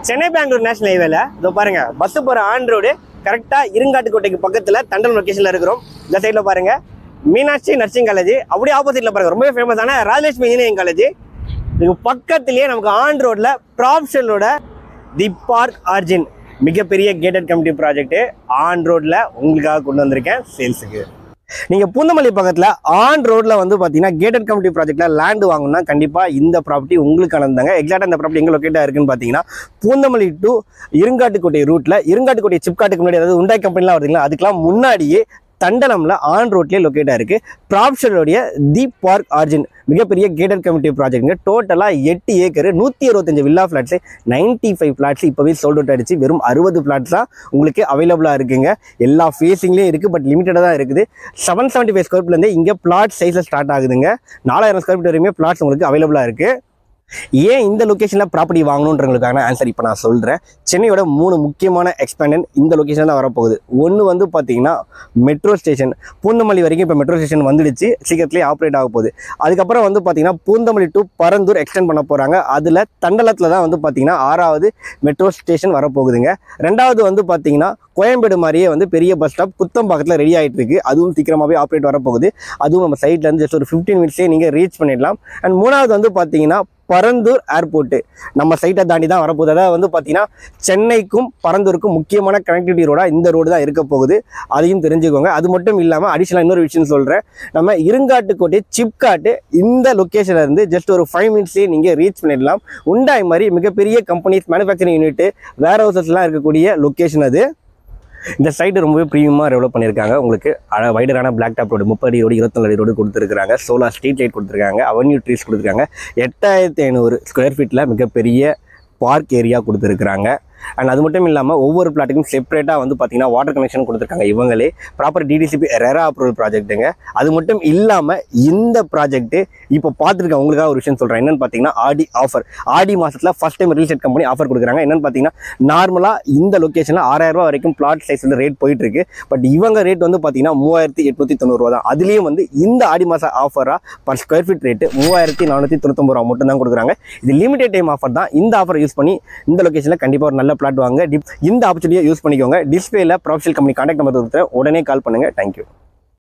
Chennai Bangalore national ஹைவேல இதோ பாருங்க பஸ் போற ஆன் ரோடு கரெக்டா இருங்காட்டுக்கோட்டைக்கு பக்கத்துல தண்டல் லொகேஷன்ல இருக்கிறோம். இந்த சைட்ல பாருங்க மீனாட்சி நர்சிங் காலேஜ், அப்படியே ஆப்போசிட்ல பாருங்க ரொம்பவே ஃபேமஸான ராஜலட்சுமி இன்ஜினியரிங் காலேஜ். இதுக்கு பக்கத்திலேயே நமக்கு ஆன் ரோட்ல ப்ராப்ஷலோட தி பார்க் ஆர்ஜின் மிகப்பெரிய கேட்டட் கம்யூனிட்டி ப்ராஜெக்ட் ஆன் ரோட்ல உங்களுக்காக கொண்டு வந்திருக்கேன் சேல்ஸுக்கு. நீங்க பூந்தமல்லி பக்கத்துல ஆன் ரோட்ல வந்து பாத்தீங்கன்னா கேட்டட் கம்யூனிட்டி ப்ராஜெக்ட்ல லேண்ட் வாங்கணும்னா கண்டிப்பா இந்த ப்ராப்பர்ட்டி உங்களுக்கானதாங்க. எக்ஸாக்டா இந்த ப்ராப்பர்ட்டி எங்க லொக்கேட்டா இருக்குன்னு பாத்தீங்கன்னா பூந்தமல்லி டு இருங்காட்டுக்கோட்டை ரூட்ல, இருங்காட்டுக்கோட்டை சிப்காட்டுக்கு முன்னாடி, அதாவது உண்டாய் கம்பெனிலாம் வருதுங்களா, அதுக்கெல்லாம் முன்னாடியே தண்டலம்ல ஆன் ரோட்லேயே லொக்கேட்டா இருக்கு ப்ராப்ஷலோடைய தி பார்க் ஆர்ஜின் மிகப்பெரிய கேட்டட் கம்யூனிட்டி ப்ராஜெக்ட்ங்க. டோட்டலா 8 ஏக்கர் 125 வில்லா ஃபிளாட்ஸ், 95 பிளாட்ஸ் இப்பவே சோல்ட் அவுட் ஆயிடுச்சு. வெறும் 60 பிளாட்ஸ் தான் உங்களுக்கு அவைலபிளா இருக்குங்க. எல்லா ஃபேஸிங்லேயும் இருக்கு, பட் லிமிட்டடா தான் இருக்குது. 775 ஸ்கொயர் ஃபீட்லேருந்து இங்கே பிளாட் சைஸில் ஸ்டார்ட் ஆகுதுங்க. 4000 ஸ்கொயர் ஃபீட் வரையுமே பிளாட்ஸ் உங்களுக்கு அவைலபிளா இருக்கு. ஏன் இந்த லொக்கேஷனில் ப்ராப்பர்ட்டி வாங்கணுன்றவங்களுக்கான ஆன்சர் இப்போ நான் சொல்கிறேன். சென்னையோட 3 முக்கியமான எக்ஸ்பேண்டன் இந்த லொக்கேஷன் தான் வரப்போகுது. ஒன்று வந்து பார்த்தீங்கன்னா மெட்ரோ ஸ்டேஷன், பூந்தமல்லி வரைக்கும் இப்போ மெட்ரோ ஸ்டேஷன் வந்துடுச்சு, சீக்கிரத்துலேயே ஆப்ரேட் ஆக போகுது. அதுக்கப்புறம் வந்து பார்த்தீங்கன்னா பூந்தமல்லி டு பரந்தூர் எக்ஸ்டெண்ட் பண்ண போகிறாங்க. அதில் தண்டலத்தில் தான் வந்து பார்த்தீங்கன்னா 6வது மெட்ரோ ஸ்டேஷன் வரப்போகுதுங்க. 2வது வந்து பார்த்தீங்கன்னா கோயம்பேடு மாதிரியே வந்து பெரிய பஸ் ஸ்டாப் குத்தம்பாக்கத்தில் ரெடி ஆகிட்டு இருக்கு, அதுவும் சீக்கிரமாகவே ஆப்ரேட் வரப்போகுது. அதுவும் நம்ம சைட்லேருந்து ஜஸ்ட் ஒரு 15 மினிட்ஸ்லேயே நீங்கள் ரீச் பண்ணிடலாம். அண்ட் 3வது வந்து பார்த்தீங்கன்னா பரந்தூர் ஏர்போர்ட்டு நம்ம சைட்டை தாண்டி தான் வரப்போகுது. அதாவது வந்து பார்த்தீங்கன்னா சென்னைக்கும் பரந்தூருக்கும் முக்கியமான கனெக்டிவிட்டி ரோடாக இந்த ரோடு தான் இருக்க போகுது, அதையும் தெரிஞ்சுக்கோங்க. அது மட்டும் இல்லாமல் அடிஷனலாக இன்னொரு விஷயம் சொல்கிறேன். நம்ம இருங்காட்டுக்கோட்டை சிப்காட்டு இந்த லொக்கேஷனில் இருந்து ஜஸ்ட் ஒரு 5 மினிட்ஸ்லேயே நீங்கள் ரீச் பண்ணிடலாம். உண்டாய் மாதிரி மிகப்பெரிய கம்பெனிஸ், மேனுஃபேக்சரிங் யூனிட்டு, வேர் ஹவுசஸ்லாம் இருக்கக்கூடிய லொக்கேஷன் அது. இந்த சைடு ரொம்பவே ப்ரீமியமாக டெவலப் பண்ணியிருக்காங்க. உங்களுக்கு வைடரான பிளாக் டாப் ரோடு, 30 அடி ரோடு, 24 அடி ரோடு கொடுத்துருக்காங்க. சோலார் ஸ்ட்ரீட் லைட் கொடுத்துருக்காங்க. அவென்யூ ட்ரீஸ் கொடுத்துருக்காங்க. 8500 ஸ்கொயர் ஃபீட்டில் மிகப்பெரிய பார்க் ஏரியா கொடுத்துருக்குறாங்க. அண்ட் அது மட்டும் இல்லாமல் ஒவ்வொரு பிளாட்டுக்கும் செப்பரேட்டாக வந்து பார்த்தீங்கன்னா வாட்டர் கனெக்ஷன் கொடுத்துருக்காங்க. இவங்களே ப்ராப்பர் டிடிசிபி ரெரா அப்ரூவல் ப்ராஜெக்ட்டுங்க. அது மட்டும் இல்லாமல் இந்த ப்ராஜெக்ட்டு இப்போ பார்த்துருக்கேன். உங்களுக்காக ஒரு விஷயம் சொல்கிறேன். என்னென்னு பார்த்தீங்கன்னா ஆடி ஆஃபர், ஆடி மாதத்தில் first time real estate company offer கொடுக்குறாங்க. என்னென்னு பார்த்தீங்கன்னா நார்மலாக இந்த லொக்கேஷனில் 6000 ரூபா வரைக்கும் பிளாட் சைஸ் வந்து ரேட் போயிட்டுருக்கு. பட் இவங்க ரேட் வந்து பார்த்தீங்கன்னா 3890 ரூபா தான். அதுலேயும் வந்து இந்த ஆடி மாதம் ஆஃபராக பர் ஸ்கொயர் ஃபீட் ரேட்டு 3499 ரூபா மட்டும் தான் கொடுக்குறாங்க. இது லிமிடெட் டைம் ஆஃபர் தான். இந்த ஆஃபர் யூஸ் பண்ணி இந்த லொக்கேஷனில் கண்டிப்பாக ஒரு நல்ல பிளாட் வாங்க. இந்த ஆப்பர்ச்சுனிட்டியை யூஸ் பண்ணிக்கோங்க. டிஸ்பிளேல ப்ராப்ஷல் கம்பெனி கான்டாக்ட் நம்பர் கொடுத்துட்டு உடனே கால் பண்ணுங்க. தேங்க்யூ.